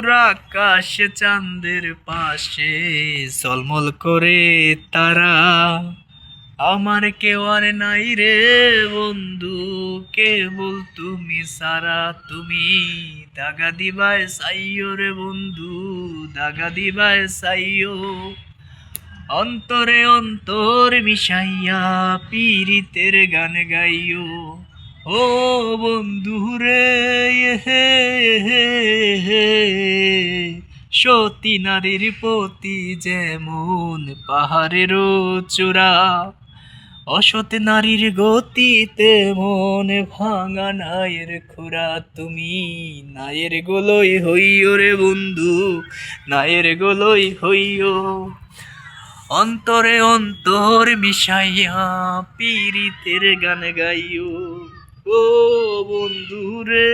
আকাশে চাঁদের পাশে ঝলমল করে তারা, আমার কেউ আর নাই রে বন্ধু, কেবল তুমি সারা। তুমি দাগা দিবায় সাইও রে বন্ধু, দাগা দিবায় সাইও। অন্তরে অন্তর মিশাইয়া পীরিতের গান গাইও। ও বন্ধু রে, হে হে হে, সতী নারীর প্রতি যেমন পাহাড়েরও চূড়া, অসৎ নারীর গতিতে মন ভাঙা নায়ের খোরা। তুমি নায়ের গোলই হইও রে বন্ধু, নায়ের গোলই হইও। অন্তরে অন্তর মিশাইয়া পীরিতের গান গাইও। ও বন্ধু রে,